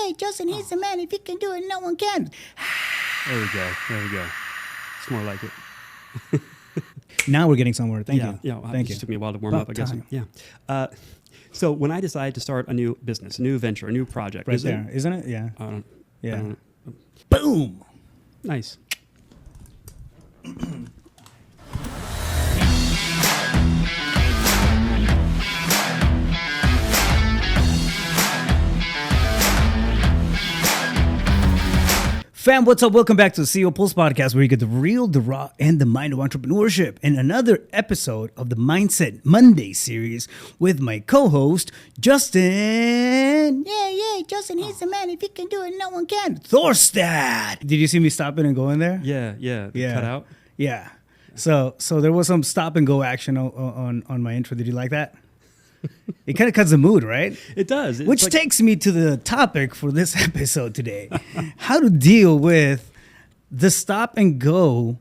yeah, Justin, he's the man. If he can do it, no one can. There we go. It's more like it. Now we're getting somewhere. Thank you. Yeah, Thank it you. just took me a while to warm up, I guess. Time. Yeah. So when I decide to start a new business, a new venture, a new project. Right there, isn't it? Yeah. Yeah. Boom. Nice. Fam, what's up? Welcome back to the CEO Pulse Podcast, where you get the real, the raw, and the mind of entrepreneurship. And another episode of the Mindset Monday series with my co-host, Justin. Yeah, Justin, he's the man. If he can do it, no one can. Thorstad. Did you see me stopping and going there? Yeah. Cut out. Yeah. So there was some stop and go action on my intro. Did you like that? It kind of cuts the mood, right? It does. Which takes me to the topic for this episode today: how to deal with the stop and go.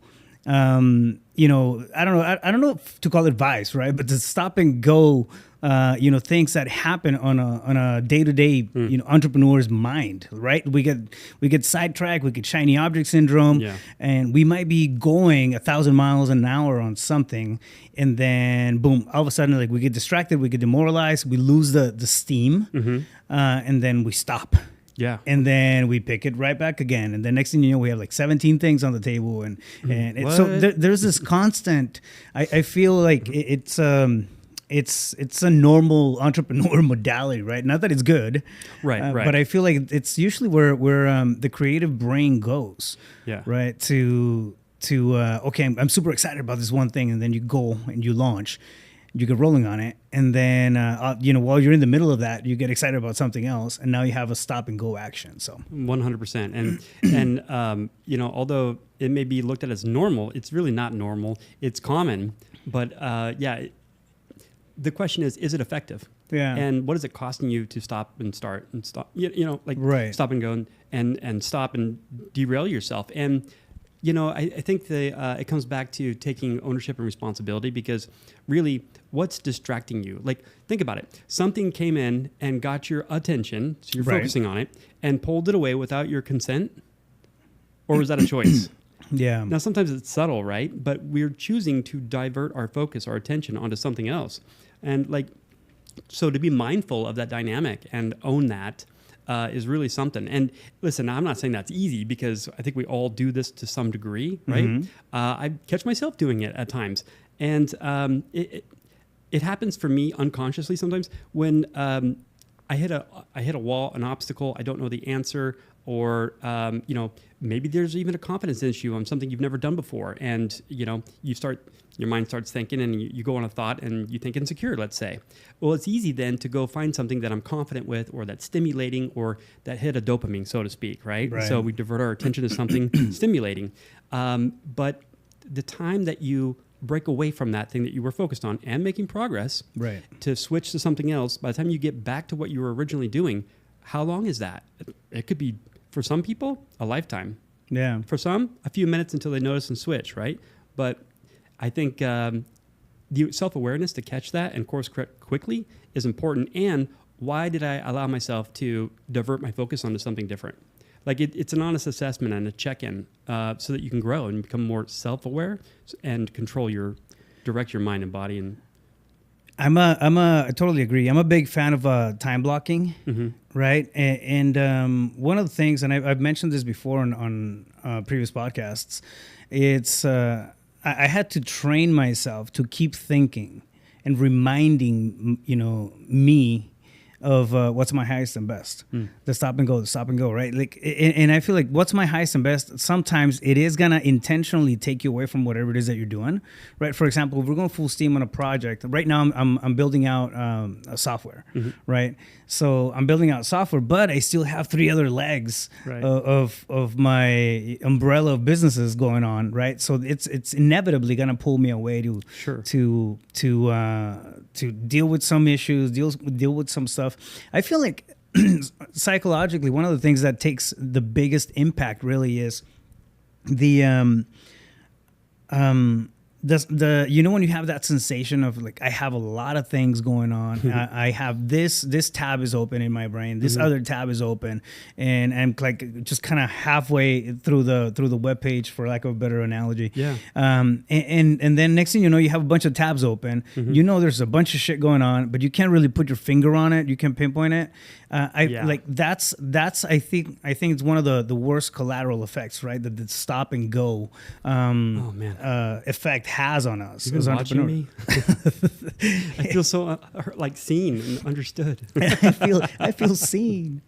I don't know if to call it vice, right? But the stop and go, things that happen on a day-to-day, entrepreneur's mind, right? We get sidetracked, we get shiny object syndrome, and we might be going 1,000 miles an hour on something, and then boom, all of a sudden, like we get distracted, we get demoralized, we lose the steam, and then we stop. Yeah. And then we pick it right back again. And the next thing you know, we have like 17 things on the table. And so there's this constant, I feel like it's a normal entrepreneur modality, right? Not that it's good. Right. But I feel like it's usually where the creative brain goes. Yeah. Right. Okay, I'm super excited about this one thing. And then you go and you launch. You get rolling on it, and then while you're in the middle of that, you get excited about something else, and now you have a stop and go action. So 100%, and although it may be looked at as normal, it's really not normal. It's common, but the question is it effective? Yeah. And what is it costing you to stop and start and stop? Right. Stop and go and stop and derail yourself. And I think it comes back to taking ownership and responsibility, because really, what's distracting you? Like, think about it. Something came in and got your attention, so you're focusing on it, and pulled it away without your consent? Or was that a choice? Yeah. Now, sometimes it's subtle, right? But we're choosing to divert our focus, our attention onto something else. And so to be mindful of that dynamic and own that is really something. And listen, I'm not saying that's easy, because I think we all do this to some degree, right? Mm-hmm. I catch myself doing it at times. And it happens for me unconsciously sometimes when I hit a wall, an obstacle, I don't know the answer, or maybe there's even a confidence issue on something you've never done before, and your mind starts thinking, and you go on a thought, and you think insecure, let's say. Well, it's easy then to go find something that I'm confident with, or that's stimulating, or that hit a dopamine, so to speak, right? So we divert our attention to something stimulating. But the time that you break away from that thing that you were focused on and making progress, right, to switch to something else, by the time you get back to what you were originally doing, how long is that? It could be, for some people, a lifetime. Yeah. For some, a few minutes until they notice and switch, right? But I think the self-awareness to catch that and course correct quickly is important. And why did I allow myself to divert my focus onto something different? Like it's an honest assessment and a check-in so that you can grow and become more self-aware and direct your mind and body. And I totally agree. I'm a big fan of time blocking, right? And one of the things, and I've mentioned this before on previous podcasts, it's I had to train myself to keep thinking and reminding me of what's my highest and best. The stop and go, right? Like, and I feel like what's my highest and best, sometimes it is gonna intentionally take you away from whatever it is that you're doing, right? For example, if we're going full steam on a project, right now I'm building out a software, right? So I'm building out software, but I still have 3 other legs of my umbrella of businesses going on, right? So it's inevitably gonna pull me away to deal with some issues, deal with some stuff. I feel like psychologically, one of the things that takes the biggest impact really is the when you have that sensation of like, I have a lot of things going on. I have this tab is open in my brain. This other tab is open, and I'm like just kind of halfway through the web page, for lack of a better analogy. Yeah. And then next thing you know, you have a bunch of tabs open. You know, there's a bunch of shit going on, but you can't really put your finger on it. You can pinpoint it. Like that's I think it's one of the worst collateral effects, right? That the stop and go effect has on us as entrepreneurs. Me? I feel so like seen and understood. I feel seen,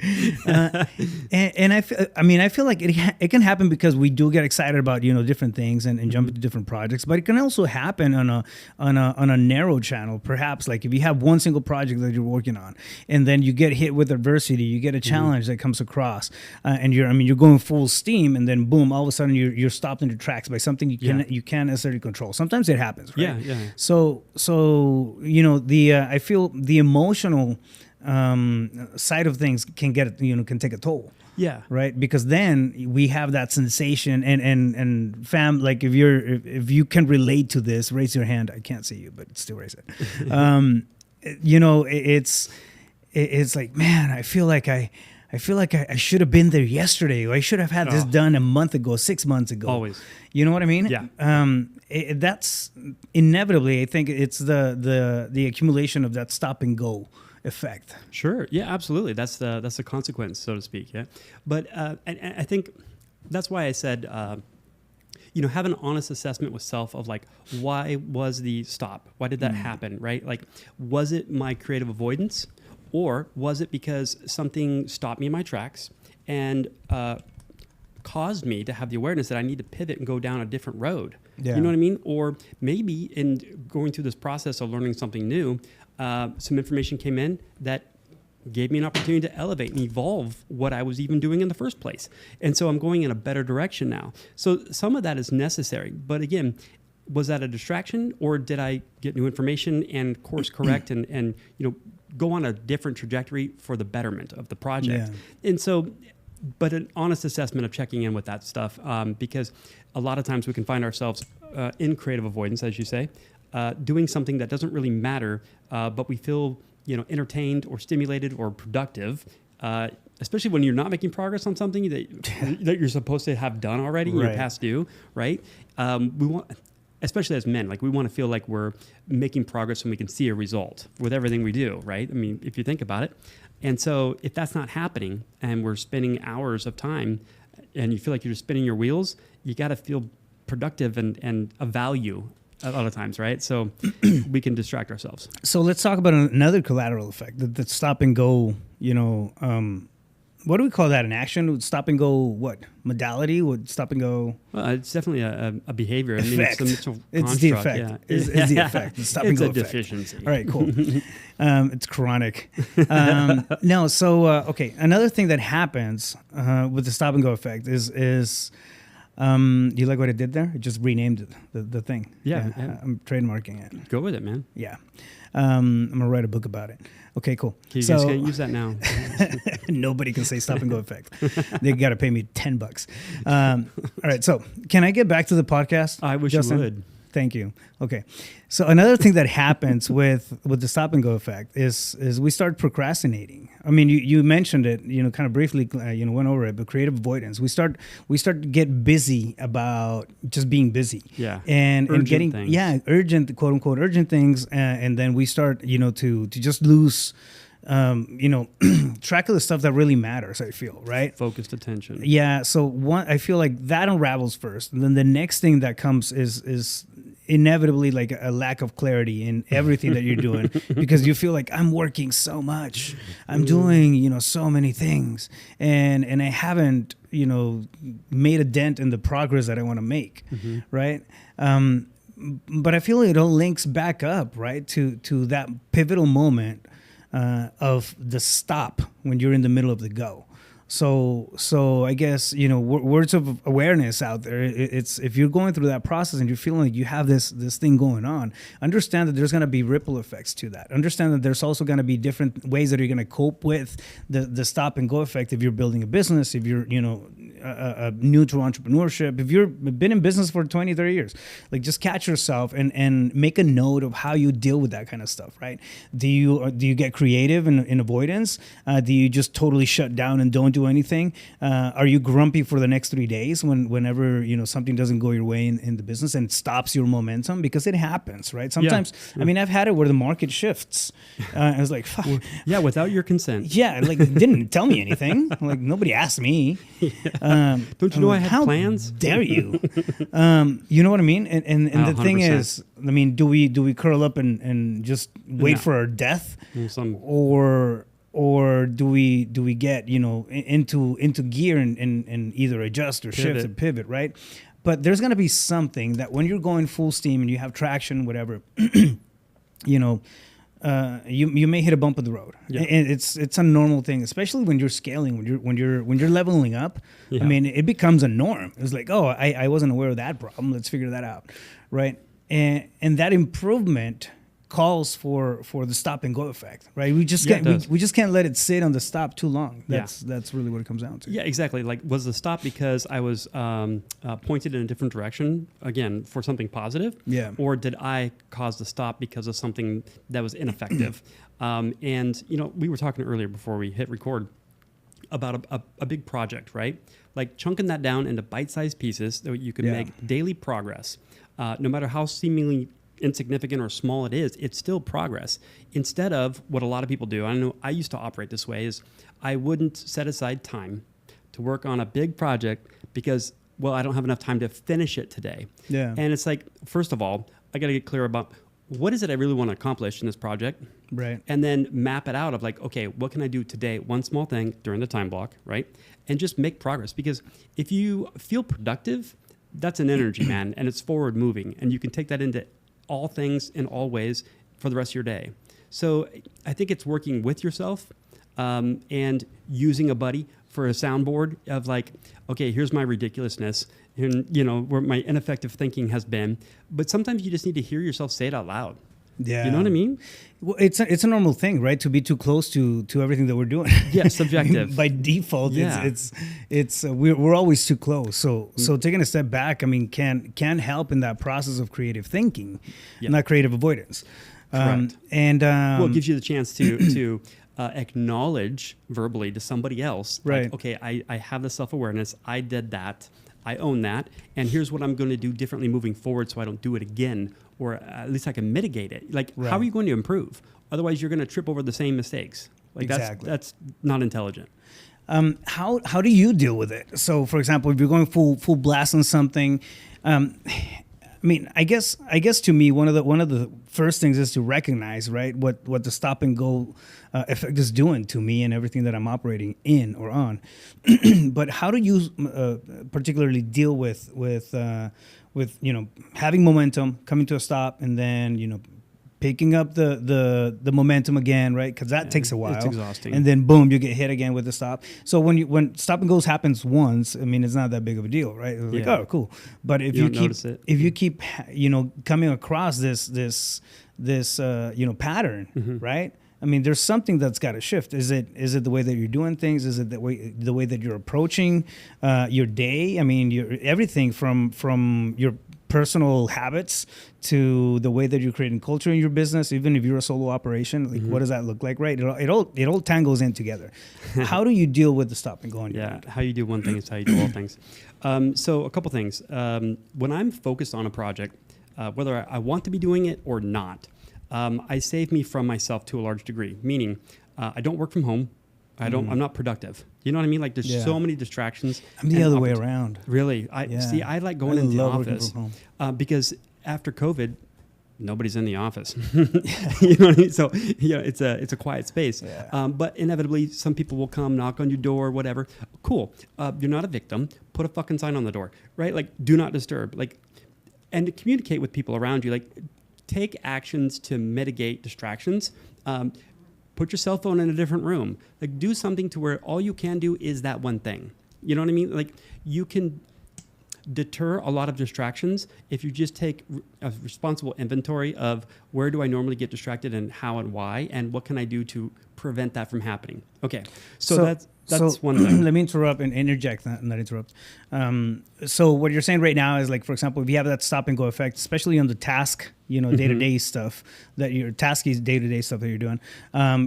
and I feel like it can happen because we do get excited about different things and jump into different projects, but it can also happen on a narrow channel. Perhaps like if you have one single project that you're working on, and then you get hit with adversity, you get a challenge that comes across, and you're going full steam, and then boom, all of a sudden you're stopped in your tracks by something you can't necessarily control. Sometimes it happens, right? Yeah. So I feel the emotional side of things can take a toll. Yeah. Right. Because then we have that sensation and fam, like if you can relate to this, raise your hand. I can't see you, but still raise it. It's like, man, I feel like I should have been there yesterday, or I should have had this done a month ago, 6 months ago. Always. You know what I mean? Yeah. That's inevitably, I think it's the accumulation of that stop and go effect. Sure. Yeah, absolutely. That's the consequence, so to speak. Yeah. But and I think that's why I said, have an honest assessment with self of like, why was the stop? Why did that happen? Right? Like, was it my creative avoidance? Or was it because something stopped me in my tracks and caused me to have the awareness that I need to pivot and go down a different road? Yeah. You know what I mean? Or maybe in going through this process of learning something new, some information came in that gave me an opportunity to elevate and evolve what I was even doing in the first place. And so I'm going in a better direction now. So some of that is necessary. But again, was that a distraction, or did I get new information and course correct and go on a different trajectory for the betterment of the project? Yeah. And so, but an honest assessment of checking in with that stuff, because a lot of times we can find ourselves in creative avoidance, as you say, doing something that doesn't really matter, but we feel entertained or stimulated or productive, especially when you're not making progress on something that you're supposed to have done already, right. You're past due, right? We want, especially as men, like we want to feel like we're making progress when we can see a result with everything we do, right? I mean, if you think about it. And so if that's not happening and we're spending hours of time and you feel like you're just spinning your wheels, you got to feel productive and of value a lot of times, right? So we can distract ourselves. So let's talk about another collateral effect, the stop and go, what do we call that in action? Stop and go, what? Modality? Would stop and go? Well, it's definitely a behavior. Effect. I mean, it's a it's the effect. Yeah. It's the effect. The stop and go effect. It's a deficiency. All right, cool. It's chronic. Okay. Another thing that happens with the stop and go effect is you like what I did there? I just renamed it, the thing. Yeah. I'm trademarking it. Go with it, man. Yeah. I'm going to write a book about it. Okay, cool. You guys can't use that now. Nobody can say stop and go effect. They got to pay me $10. All right, so can I get back to the podcast? I wish Justin? you would. Thank you. Okay. So another thing that happens with the stop and go effect is we start procrastinating. I mean, you mentioned it, kind of briefly, went over it, but creative avoidance. We start to get busy about just being busy. Yeah. And getting things. Urgent, quote unquote, urgent things, and then we start, to just lose track of the stuff that really matters, I feel, right? Focused attention. Yeah. So I feel like that unravels first. And then the next thing that comes is inevitably like a lack of clarity in everything that you're doing, because you feel like I'm working so much. I'm doing, so many things. And I haven't, made a dent in the progress that I want to make. Mm-hmm. Right. But I feel it all links back up, right, to that pivotal moment of the stop when you're in the middle of the go. So I guess, words of awareness out there. It's if you're going through that process and you're feeling like you have this thing going on, understand that there's going to be ripple effects to that. Understand that there's also going to be different ways that you're going to cope with the stop and go effect if you're building a business, if you're, new to entrepreneurship, if you've been in business for 20, 30 years, like just catch yourself and make a note of how you deal with that kind of stuff, right? Do you get creative in avoidance? Do you just totally shut down and don't do anything? Are you grumpy for the next 3 days whenever something doesn't go your way in the business and stops your momentum? Because it happens, right? Sometimes, I mean, I've had it where the market shifts. I was like, fuck. Yeah, without your consent. Yeah, like it didn't tell me anything. Like nobody asked me. Don't you know I had plans? How dare you? You know what I mean? And the thing 100%. is, I mean, do we curl up and just wait for our death, or do we get into gear and either adjust or shift and pivot, right? But there's gonna be something that when you're going full steam and you have traction, whatever, you may hit a bump of the road. Yeah. And it's a normal thing, especially when you're scaling, when you're leveling up. Yeah. I mean, it becomes a norm. It's like, oh, I wasn't aware of that problem. Let's figure that out, right? And that improvement calls for the stop and go effect, right? We just can't let it sit on the stop too long. That's really what it comes down to. Yeah, exactly. Like, was the stop because I was pointed in a different direction, again, for something positive? Yeah. Or did I cause the stop because of something that was ineffective? And, we were talking earlier before we hit record about a big project, right? Like chunking that down into bite-sized pieces that you can make daily progress. No matter how seemingly insignificant or small it is, it's still progress. Instead of what a lot of people do, I know I used to operate this way, is I wouldn't set aside time to work on a big project because, well, I don't have enough time to finish it today. Yeah. And it's like, first of all, I got to get clear about what is it I really want to accomplish in this project? Right. And then map it out of like, okay, what can I do today? One small thing during the time block, right? And just make progress. Because if you feel productive, that's an energy, man, and it's forward moving. And you can take that into all things in all ways for the rest of your day. So I think it's working with yourself and using a buddy for a soundboard of like, okay, here's my ridiculousness and where my ineffective thinking has been. But sometimes you just need to hear yourself say it out loud. Yeah. You know what I mean? Well, it's a normal thing, right? To be too close to everything that we're doing. Yeah, subjective. By default, Yeah. we're always too close. So taking a step back, I mean, can help in that process of creative thinking, not creative avoidance. Correct. Well, it gives you the chance to acknowledge verbally to somebody else, right? Like, okay, I have the self-awareness. I did that. I own that. And here's what I'm going to do differently moving forward so I don't do it again, or at least I can mitigate it. Like, how are you going to improve? Otherwise, you're going to trip over the same mistakes. Like, exactly. That's not intelligent. How do you deal with it? So, for example, if you're going full blast on something, I mean, I guess to me, one of the first things is to recognize, right, what the stop and go effect is doing to me and everything that I'm operating in or on. But how do you particularly deal with having momentum, coming to a stop, and then picking up the momentum again, right? Because that takes a while. It's exhausting. And then boom, you get hit again with the stop. So when stop and goes happens once, I mean, it's not that big of a deal, right? It's like, oh, cool. But if you keep coming across this pattern, right? I mean, there's something that's got to shift. Is it the way that you're doing things? Is it the way that you're approaching your day? I mean, everything from your personal habits to the way that you're creating culture in your business. Even if you're a solo operation, like what does that look like, right? It all tangles in together. How do you deal with the stop and go on your Yeah, mind? how you do one thing is how you do all things. So a couple things. When I'm focused on a project, whether I want to be doing it or not, I save me from myself to a large degree. Meaning, I don't work from home. I'm not productive. You know what I mean? Like there's so many distractions. I'm the other way around. Really? I like going into the office because after COVID, nobody's in the office. You know what I mean? So it's a quiet space. Yeah. But inevitably, some people will come, knock on your door, whatever. Cool. You're not a victim. Put a fucking sign on the door, right? Like, do not disturb. Like, and to communicate with people around you. Like, take actions to mitigate distractions. Put your cell phone in a different room. Like, do something to where all you can do is that one thing. You know what I mean? Like, you can deter a lot of distractions if you just take a responsible inventory of where do I normally get distracted and how and why, and what can I do to prevent that from happening. Okay, so That's one thing. Let me interrupt and interject, not interrupt. So what you're saying right now is like, for example, if you have that stop and go effect, especially on the task, day-to-day stuff that your task is day-to-day stuff that you're doing.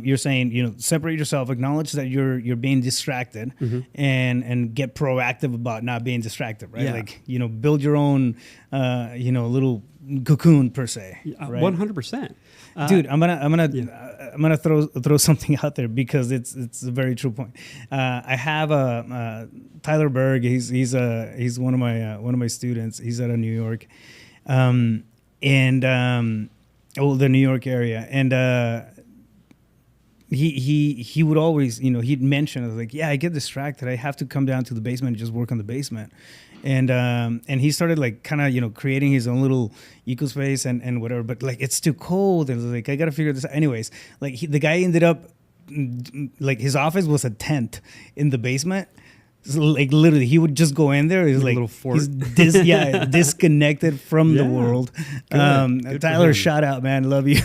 You're saying, separate yourself, acknowledge that you're being distracted, and get proactive about not being distracted, right? Yeah. Like, build your own, little cocoon per se. Right? 100%. Dude, I'm gonna throw something out there because it's a very true point. I have Tyler Berg. He's one of my students. He's out of New York, the New York area, and he would always, he'd mention like, yeah, I get distracted. I have to come down to the basement and just work on the basement. And he started like kind of, creating his own little eco space and whatever, but like, it's too cold. And like, I got to figure this out. Anyways, like the guy ended up like his office was a tent in the basement. So, like literally, he would just go in there. He's like, a little fort. He's disconnected from the world. Good Tyler, shout out, man, love you.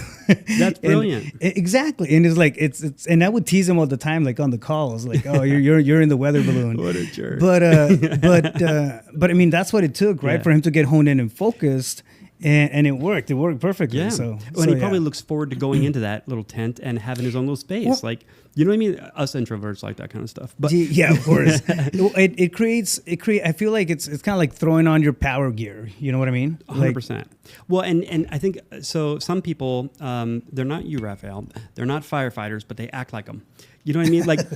That's brilliant. Exactly, and it's like it's and I would tease him all the time, like on the calls, like, oh, you're in the weather balloon. What a jerk. But I mean, that's what it took, right, for him to get honed in and focused. And it worked. It worked perfectly. Yeah. So he probably looks forward to going into that little tent and having his own little space. Well, like, you know what I mean? Us introverts like that kind of stuff. But yeah, of course. it creates. I feel like it's kind of like throwing on your power gear. You know what I mean? 100%. Well, and I think so. Some people, they're not you, Rafael. They're not firefighters, but they act like them. You know what I mean? Like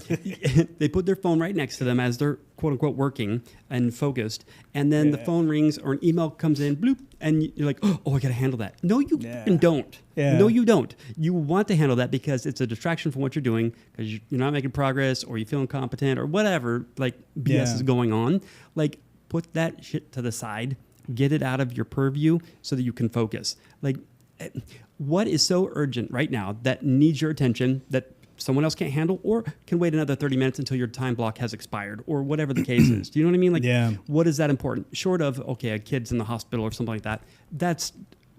they put their phone right next to them as they're quote unquote working and focused, and then the phone rings or an email comes in, bloop, and you're like, oh, I got to handle that. No, you don't. Yeah. No, you don't. You want to handle that because it's a distraction from what you're doing because you're not making progress or you feel incompetent or whatever. Like BS is going on. Like put that shit to the side, get it out of your purview so that you can focus. Like what is so urgent right now that needs your attention that someone else can't handle or can wait another 30 minutes until your time block has expired or whatever the case is. Do you know what I mean? Like, what is that important? Short of, okay, a kid's in the hospital or something like that, that's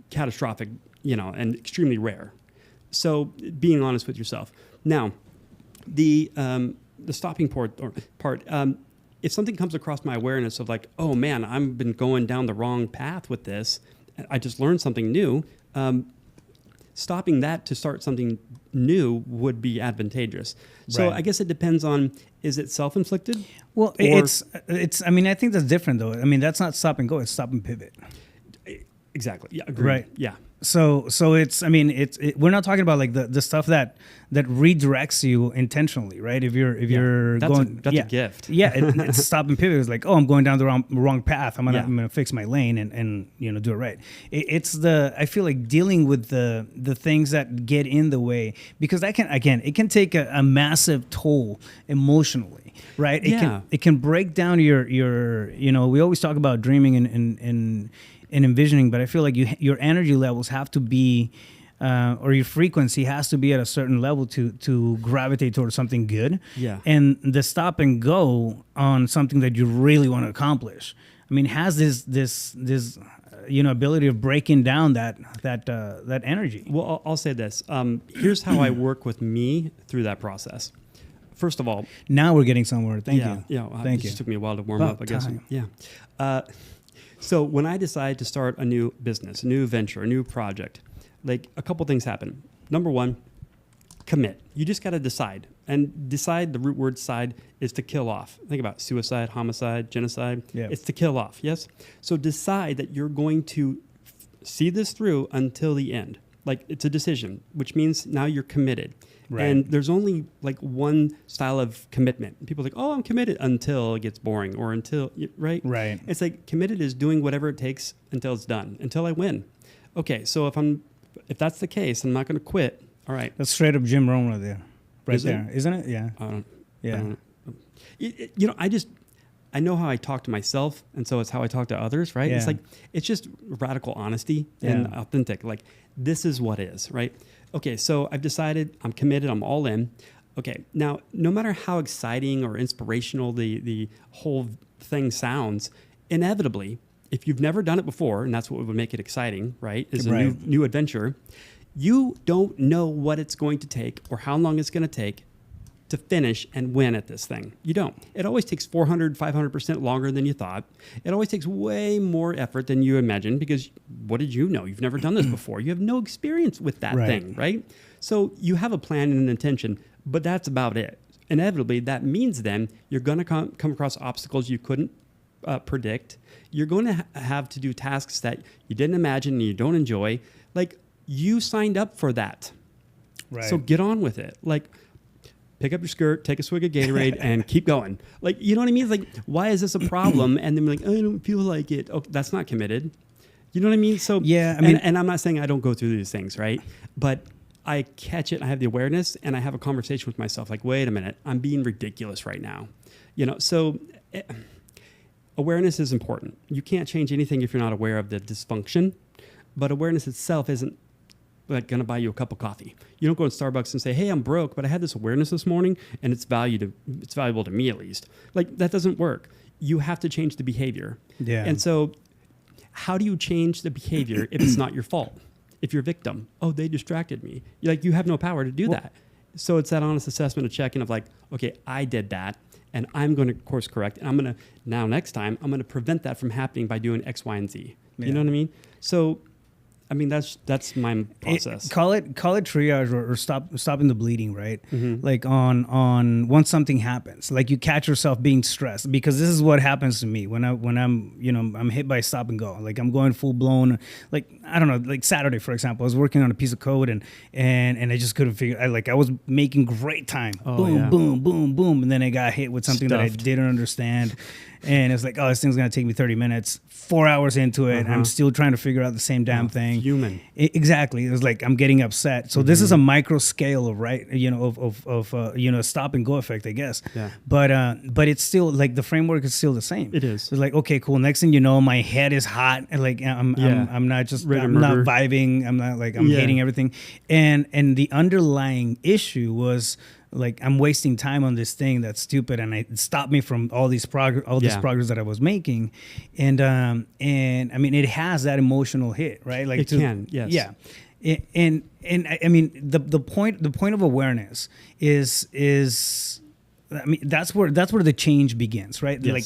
catastrophic, and extremely rare. So being honest with yourself. Now, the stopping part, if something comes across my awareness of like, oh man, I've been going down the wrong path with this, I just learned something new, stopping that to start something new would be advantageous. So I guess it depends on, is it self-inflicted? Well, it's, I mean, I think that's different though. I mean, that's not stop and go, it's stop and pivot. Exactly. Yeah. Agreed. Right. Yeah. So it's, I mean, we're not talking about like the stuff that redirects you intentionally, right? If you're that's going, that's a gift. It's stop and pivot. It's like, oh, I'm going down the wrong path. I'm gonna fix my lane and do it right. I feel like dealing with the things that get in the way, because it can take a massive toll emotionally, right? It can break down your we always talk about dreaming and envisioning, but I feel like your energy levels have to be, or your frequency has to be at a certain level to gravitate towards something good. Yeah. And the stop and go on something that you really want to accomplish, I mean, has this ability of breaking down that energy. Well, I'll say this. Here's how I work with me through that process. First of all, now we're getting somewhere. Thank you. Yeah. Thank it you. just took me a while to warm up, I guess. Time. Yeah. So when I decide to start a new business, a new venture, a new project, like a couple things happen. Number one, commit. You just got to decide. And decide, the root word decide, is to kill off. Think about suicide, homicide, genocide. Yeah. It's to kill off, yes? So decide that you're going to see this through until the end. Like it's a decision, which means now you're committed. Right. And there's only like one style of commitment. People are like, oh, I'm committed until it gets boring or until, right? Right. It's like committed is doing whatever it takes until it's done, until I win. Okay, so if that's the case, I'm not going to quit. All right. That's straight up Jim Rohn right there. Isn't it? Yeah. I know how I talk to myself, and so it's how I talk to others, right? Yeah. It's just radical honesty and authentic. Like, this is what is, right? Okay, so I've decided, I'm committed, I'm all in. Okay, now, no matter how exciting or inspirational the whole thing sounds, inevitably, if you've never done it before, and that's what would make it exciting, right, is a new adventure, you don't know what it's going to take or how long it's going to take to finish and win at this thing. You don't. It always takes 400, 500% longer than you thought. It always takes way more effort than you imagined because what did you know? You've never done this before. You have no experience with that thing, right? So you have a plan and an intention, but that's about it. Inevitably, that means then you're going to come across obstacles you couldn't predict. You're going to have to do tasks that you didn't imagine and you don't enjoy. Like, you signed up for that. Right. So get on with it. Like, pick up your skirt, take a swig of Gatorade, and keep going. Like, you know what I mean? It's like, why is this a problem? And then we're like, I don't feel like it. Oh, that's not committed. You know what I mean? So yeah, I mean, and I'm not saying I don't go through these things, right? But I catch it, I have the awareness, and I have a conversation with myself. Like, wait a minute, I'm being ridiculous right now. You know, so awareness is important. You can't change anything if you're not aware of the dysfunction. But awareness itself isn't like going to buy you a cup of coffee. You don't go to Starbucks and say, hey, I'm broke, but I had this awareness this morning and it's valuable to me at least. Like, that doesn't work. You have to change the behavior. Yeah. And so how do you change the behavior if it's not your fault? If you're a victim, oh, they distracted me. You have no power to do that. So it's that honest assessment of checking of like, okay, I did that and I'm going to course correct. And I'm going to, now next time, I'm going to prevent that from happening by doing X, Y, and Z. Yeah. You know what I mean? So I mean, that's my process. Call it triage or stopping the bleeding, right? Mm-hmm. Like on once something happens, like you catch yourself being stressed, because this is what happens to me when I'm hit by stop and go. Like, I'm going full blown, like, I don't know, like Saturday, for example, I was working on a piece of code and I just couldn't figure. I was making great time, boom, boom, and then I got hit with something that I didn't understand. And it's like, oh, this thing's going to take me 30 minutes, 4 hours into it. I'm still trying to figure out the same damn thing. Human. Exactly. It was like, I'm getting upset. So this is a micro scale of, right, of stop and go effect, I guess. Yeah. But it's still like the framework is still the same. It is. It's like, okay, cool. Next thing you know, my head is hot. And like, I'm not just, I'm not vibing. I'm not like, I'm hating everything. And the underlying issue was, like, I'm wasting time on this thing that's stupid, and it stopped me from all this progress that I was making, and I mean, it has that emotional hit, right? Like, can, yes, yeah, and I mean, the point of awareness is, I mean, that's where the change begins, right? Yes. Like,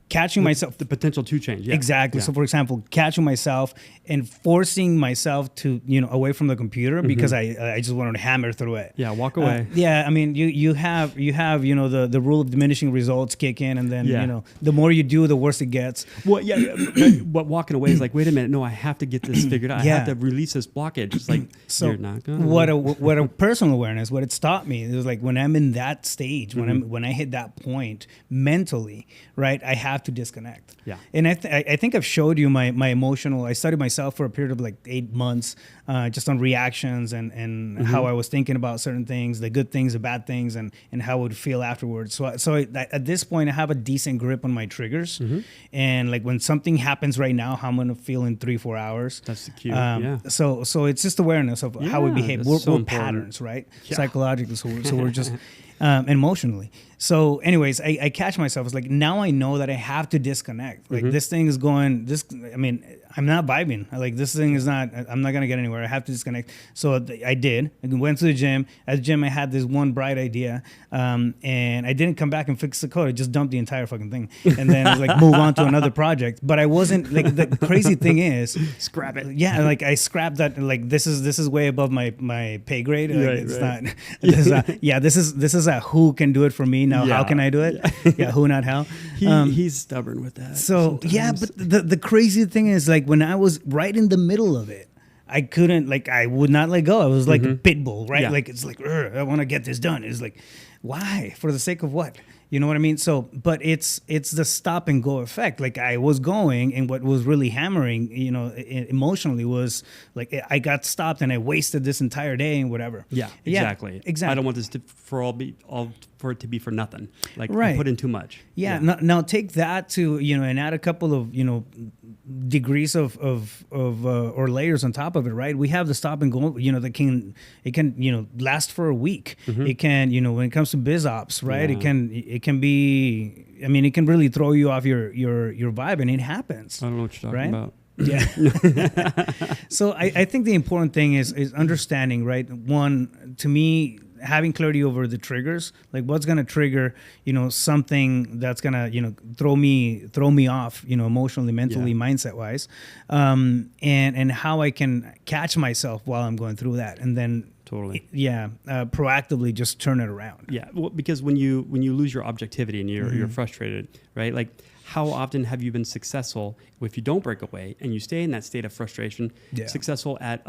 catching myself, the potential to change. Yeah. Exactly. Yeah. So, for example, catching myself and forcing myself to, away from the computer because I just wanted to hammer through it. Yeah, walk away. I mean, you have the rule of diminishing results kick in, and then the more you do, the worse it gets. Well, yeah, but walking away is like, wait a minute, no, I have to get this figured out. I have to release this blockage. It's like, so you're not gonna. What a personal awareness, what it stopped me, it was like, when I'm in that stage, when I hit that point mentally, right, I have to disconnect. Yeah. And I think I've showed you my emotional. I studied myself for a period of like 8 months, just on reactions and how I was thinking about certain things, the good things, the bad things, and how I would feel afterwards. So at this point, I have a decent grip on my triggers, and like, when something happens right now, how I'm gonna feel in 3-4 hours. That's the cue. So it's just awareness of how we behave. We're patterns, right? Yeah. Psychologically. So we're just emotionally. So anyways, I catch myself. It's like, now I know that I have to disconnect. Like, this thing is going, I mean, I'm not vibing. Like, this thing is not, I'm not going to get anywhere. I have to disconnect. So I did. I went to the gym. At the gym, I had this one bright idea. And I didn't come back and fix the code. I just dumped the entire fucking thing. And then I was like, move on to another project. But I wasn't, like, the crazy thing is, scrap it. Yeah. Like, I scrapped that. Like, this is way above my pay grade. Like, right, it's right. not, this is a who can do it for me. Now, how can I do it? Yeah. Who, not how. He's stubborn with that. So sometimes. Yeah, but the crazy thing is, like, when I was right in the middle of it, I couldn't, like, I would not let go. I was like a pit bull, right? Yeah. Like, it's like, I want to get this done. It's like, why? For the sake of what? You know what I mean? So, but it's the stop and go effect. Like, I was going, and what was really hammering, emotionally, was like, I got stopped and I wasted this entire day and whatever. Yeah, exactly. I don't want this for it to be for nothing. Like, right. I put in too much. Yeah. Now take that to, and add a couple of, degrees of or layers on top of it, right? We have the stop and go, that can last for a week. It can, when it comes to biz ops, right? Yeah. It can be, I mean, it can really throw you off your vibe, and it happens. I don't know what you're talking about. Yeah. So I think the important thing is understanding, right? One, to me, having clarity over the triggers, like what's going to trigger, something that's going to, throw me off, emotionally, mentally, mindset wise, and how I can catch myself while I'm going through that. And then proactively just turn it around. Yeah. Well, because when you lose your objectivity and you're frustrated, right? Like, how often have you been successful if you don't break away and you stay in that state of frustration, successful at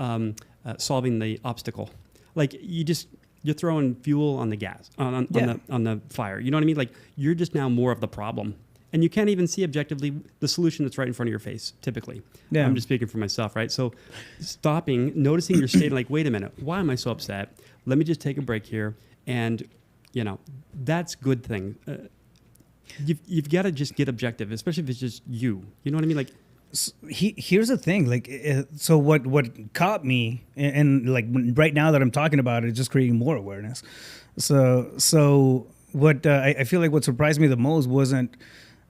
solving the obstacle? Like you're throwing fuel on the gas, on the fire. You know what I mean? Like you're just now more of the problem. And you can't even see objectively the solution that's right in front of your face, typically. Yeah. I'm just speaking for myself, right? So stopping, noticing your state, like, wait a minute, why am I so upset? Let me just take a break here. And, that's a good thing. You've got to just get objective, especially if it's just you. You know what I mean? Like, here's the thing. Like, so what caught me, and like right now that I'm talking about it, just creating more awareness. So what I feel like what surprised me the most wasn't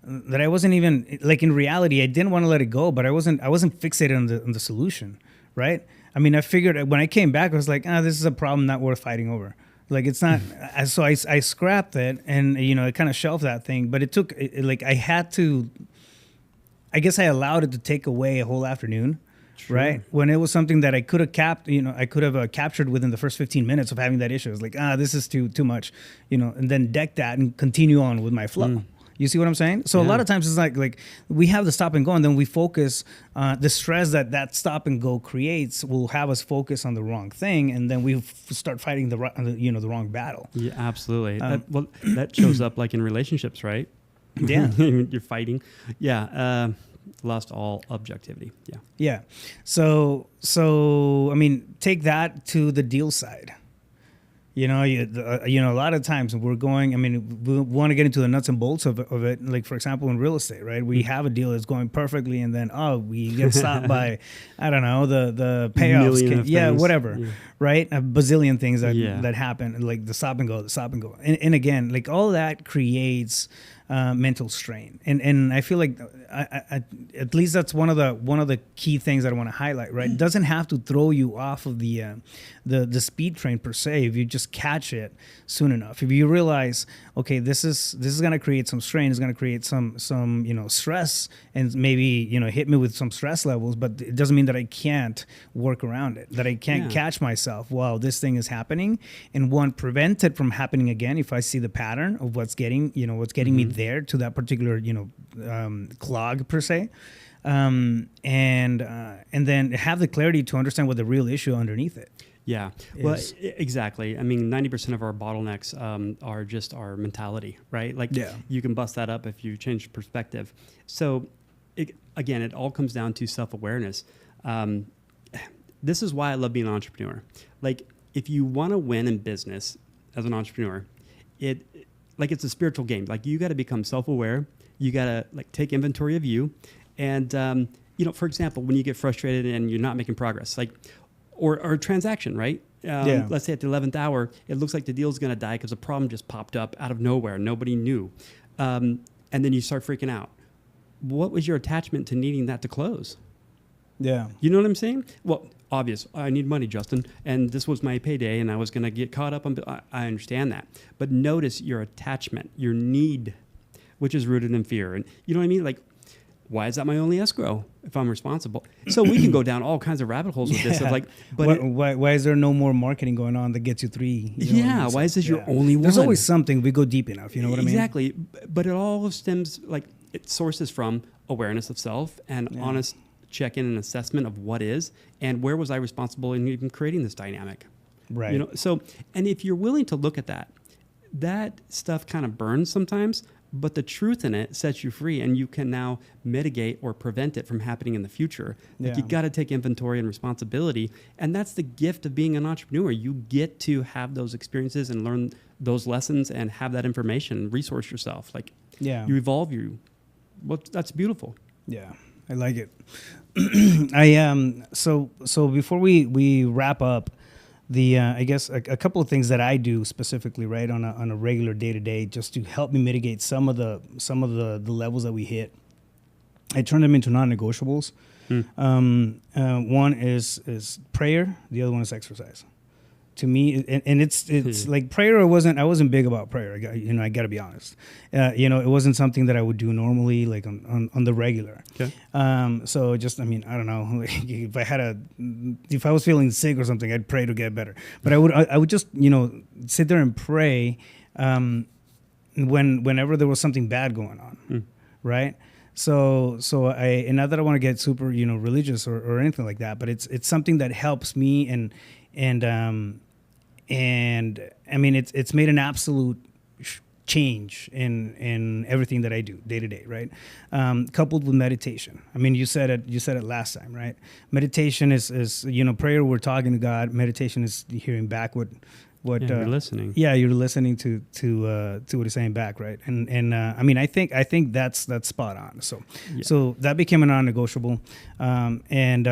that I wasn't even, like, in reality, I didn't want to let it go, but I wasn't fixated on the solution, right? I mean, I figured when I came back, I was like, this is a problem not worth fighting over. Like, it's not, so I scrapped it and, I kind of shelved that thing, but it took, I had to, I guess I allowed it to take away a whole afternoon. Sure. Right? When it was something that I could have captured within the first 15 minutes of having that issue. I was like, this is too much, and then deck that and continue on with my flow. You see what I'm saying? So a lot of times it's like we have the stop and go, and then we focus, the stress that stop and go creates will have us focus on the wrong thing, and then we start fighting the wrong battle. Yeah, absolutely. That shows up like in relationships, right? Yeah. You're fighting. Yeah. Lost all objectivity. Yeah. Yeah. So I mean, take that to the deal side. A lot of times we're going, I mean, we want to get into the nuts and bolts of it. Like, for example, in real estate, right? We have a deal that's going perfectly, and then, we get stopped by, I don't know, the payoffs. Whatever. Yeah. Right? A bazillion things that happen, like the stop and go. And again, like all that creates mental strain. And I feel like I at least that's one of the key things that I want to highlight, right? It doesn't have to throw you off of the speed train per se if you just catch it soon enough. If you realize, okay, this is going to create some strain, it's going to create some stress, and maybe hit me with some stress levels, but it doesn't mean that I can't work around it, that I can't catch myself while this thing is happening, and prevent it from happening again if I see the pattern of what's getting me there to that particular clog per se, and then have the clarity to understand what the real issue underneath it. Yeah, well, exactly. I mean, 90% of our bottlenecks are just our mentality, right? Like, you can bust that up if you change perspective. So, it all comes down to self-awareness. This is why I love being an entrepreneur. Like, if you want to win in business as an entrepreneur, it's a spiritual game. Like, you got to become self-aware. You got to take inventory of you. And, for example, when you get frustrated and you're not making progress, or a transaction, right? Let's say at the 11th hour, it looks like the deal's going to die because a problem just popped up out of nowhere. Nobody knew. And then you start freaking out. What was your attachment to needing that to close? Yeah. You know what I'm saying? Well, obvious. I need money, Justin. And this was my payday, and I was going to get caught up on. I understand that. But notice your attachment, your need, which is rooted in fear. And you know what I mean? Like, why is that my only escrow if I'm responsible? So we can go down all kinds of rabbit holes with this. Of why is there no more marketing going on that gets you 3? Why is this your only one? There's always something. We go deep enough. You know what I mean? Exactly. But it all stems, it sources from awareness of self and honest check-in and assessment of what is and where was I responsible in even creating this dynamic. Right. So, and if you're willing to look at that stuff kind of burns sometimes. But the truth in it sets you free, and you can now mitigate or prevent it from happening in the future. You got to take inventory and responsibility, and that's the gift of being an entrepreneur. You get to have those experiences and learn those lessons and have that information, resource yourself. You evolve well, that's beautiful. Yeah, I like it. So before we wrap up, I guess a couple of things that I do specifically, right, on a regular day-to-day, just to help me mitigate some of the levels that we hit. I turn them into non-negotiables. One is prayer. The other one is exercise. to me, and it's like prayer. I wasn't big about prayer. I got to be honest. It wasn't something that I would do normally, like on the regular. Okay. So just, I don't know, if I was feeling sick or something, I'd pray to get better. But I would just, sit there and pray whenever there was something bad going on, right? So not that I want to get super, religious or anything like that, but it's something that helps me and it's made an absolute change in everything that I do day to day, right? Coupled with meditation. You said it last time, right? Meditation is prayer. We're talking to God. Meditation is hearing back what you're listening. Yeah, you're listening to what he's saying back, right? And I think that's spot on. So that became a non-negotiable, and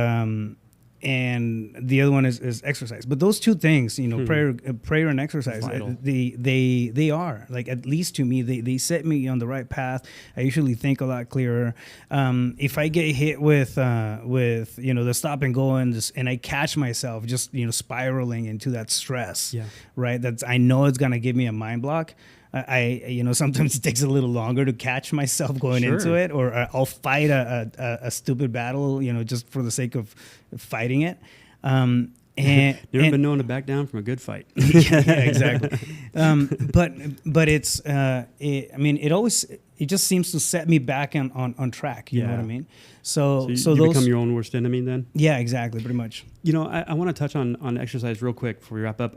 the other one is exercise. But those two things, prayer and exercise, they are, like, at least to me, they set me on the right path. I usually think a lot clearer. If I get hit with the stop and go and I catch myself just spiraling into that stress, right? I know it's gonna give me a mind block. Sometimes it takes a little longer to catch myself going into it, or I'll fight a stupid battle, just for the sake of fighting it. And never been known to back down from a good fight. yeah, exactly. But it's, it just seems to set me back on track. You know what I mean? So you those become your own worst enemy then? Yeah, exactly. Pretty much. I want to touch on exercise real quick before we wrap up.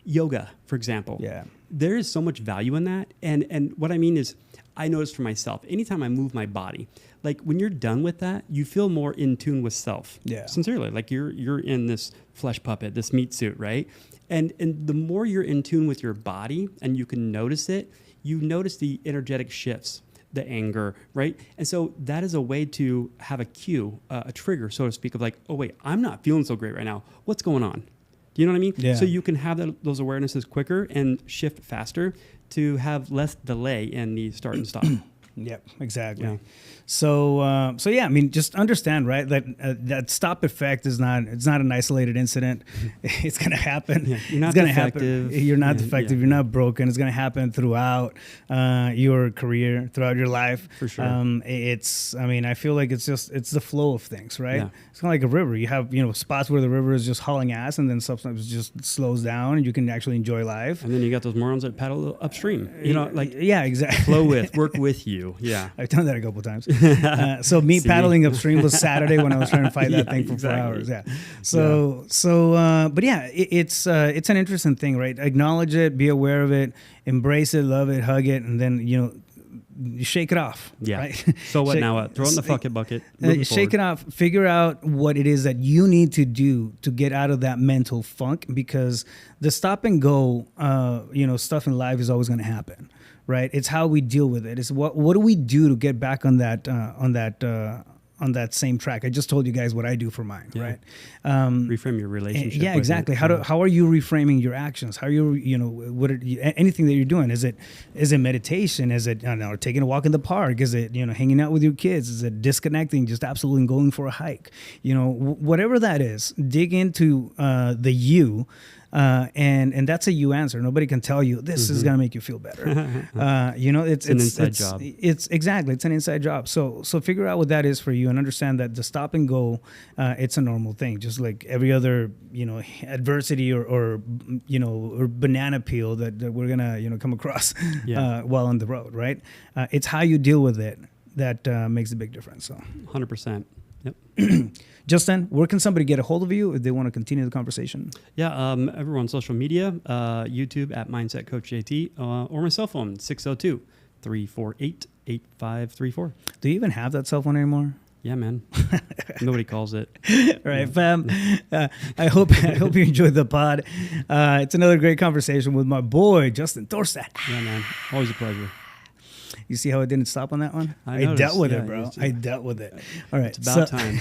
Yoga, for example. Yeah. There is so much value in that. And what I mean is, I notice for myself, anytime I move my body, like when you're done with that, you feel more in tune with self. Yeah. Sincerely, like you're in this flesh puppet, this meat suit, right? And the more you're in tune with your body and you can notice it, you notice the energetic shifts, the anger, right? And so that is a way to have a cue, a trigger, so to speak, of like, oh wait, I'm not feeling so great right now. What's going on? Do you know what I mean? Yeah. So you can have those awarenesses quicker and shift faster to have less delay in the start and stop. Yep, exactly. Yeah. So just understand, right, that stop effect is not an isolated incident. It's going to happen. Yeah. You're not defective. You're not defective. You're not broken. It's going to happen throughout your career, throughout your life. For sure. I feel like it's the flow of things, right? Yeah. It's kind of like a river. You have, spots where the river is just hauling ass, and then sometimes it just slows down and you can actually enjoy life. And then you got those morons that paddle upstream, yeah, exactly. Flow with, work with you. Yeah. I've done that a couple times. So me paddling upstream was Saturday when I was trying to fight that thing for 4 hours. Yeah. But yeah, it's an interesting thing, right? Acknowledge it, be aware of it, embrace it, love it, hug it, and then, shake it off. Yeah. Right? So what now? Throw it in the fucking bucket. Shake it off. Figure out what it is that you need to do to get out of that mental funk, because the stop and go, stuff in life is always going to happen. Right, it's how we deal with it. It's what do we do to get back on that same track? I just told you guys what I do for mine. Yeah. Right, reframe your relationship. Yeah, exactly. How are you reframing your actions? How are you anything that you're doing? Is it meditation? Is it taking a walk in the park? Is it hanging out with your kids? Is it disconnecting? Just absolutely going for a hike? Whatever that is, dig into the you. And that's a you answer. Nobody can tell you this is going to make you feel better. It's an inside job. It's an inside job. So figure out what that is for you and understand that the stop and go, it's a normal thing. Just like every other, adversity or banana peel that we're going to, come across while on the road, right? It's how you deal with it that makes a big difference. So 100%. Yep. Justin, where can somebody get a hold of you if they want to continue the conversation? Yeah, everyone on social media, YouTube at Mindset Coach JT, or my cell phone, 602-348-8534. Do you even have that cell phone anymore? Yeah, man. Nobody calls it. All right, fam. I hope you enjoyed the pod. It's another great conversation with my boy, Justin Thorstad. Yeah, man. Always a pleasure. You see how I didn't stop on that one? I dealt with it, bro. I dealt with it. All right. It's about time.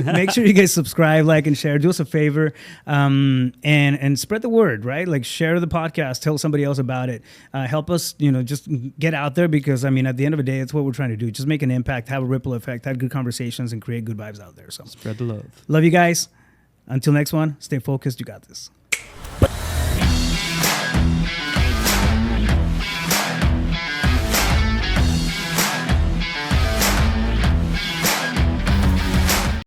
Make sure you guys subscribe, like, and share. Do us a favor and spread the word, right? Like, share the podcast. Tell somebody else about it. Help us, just get out there, because, at the end of the day, it's what we're trying to do. Just make an impact, have a ripple effect, have good conversations, and create good vibes out there. So spread the love. Love you guys. Until next one, stay focused. You got this.